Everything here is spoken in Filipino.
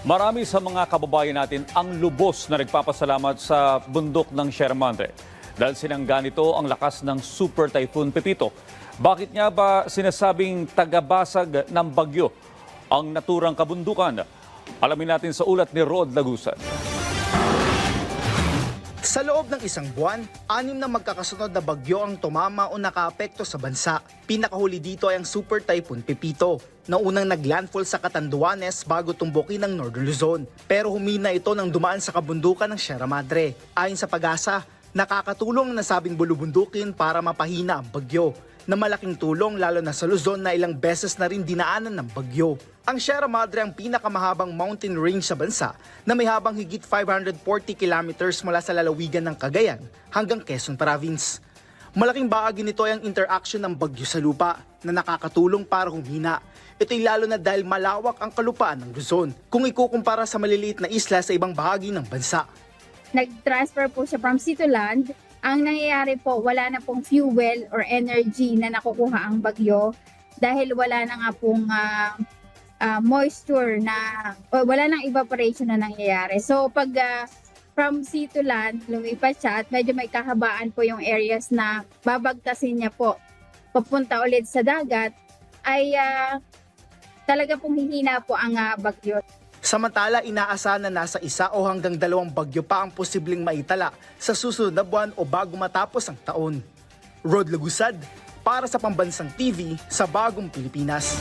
Marami sa mga kababayan natin ang lubos na nagpapasalamat sa bundok ng Sierra Madre dahil sinangga nito ang lakas ng Super Typhoon Pepito. Bakit nga ba sinasabing tagabasag ng bagyo ang naturang kabundukan? Alamin natin sa ulat ni Rod Lagusan. Sa loob ng isang buwan, 6 na magkakasunod na bagyo ang tumama o nakaapekto sa bansa. Pinakahuli dito ay ang Super Typhoon Pepito, na unang naglandfall sa Catanduanes bago tumbukin ng Northern Luzon. Pero humina ito nang dumaan sa kabundukan ng Sierra Madre. Ayon sa Pag-asa, nakakatulong ang nasabing bulubundukin para mapahina ang bagyo, na malaking tulong lalo na sa Luzon na ilang beses na rin dinaanan ng bagyo. Ang Sierra Madre ang pinakamahabang mountain range sa bansa na may habang higit 540 kilometers mula sa lalawigan ng Cagayan hanggang Quezon Province. Malaking bahagi nito ay ang interaction ng bagyo sa lupa na nakakatulong para humina. Ito'y lalo na dahil malawak ang kalupaan ng Luzon kung ikukumpara sa maliliit na isla sa ibang bahagi ng bansa. Nag-transfer po siya from sea to land. Ang nangyayari po, wala na pong fuel or energy na nakukuha ang bagyo dahil wala na nga pong moisture na, wala nang evaporation na nangyayari. So pag from sea to land, lumipat siya at medyo may kahabaan po yung areas na babagtasin niya po papunta ulit sa dagat, ay talaga pong hihina po ang bagyo. Samantala, inaasahan na nasa 1 o hanggang 2 bagyo pa ang posibleng maitala sa susunod na buwan o bago matapos ang taon. Rod Lagusad, para sa Pambansang TV sa Bagong Pilipinas.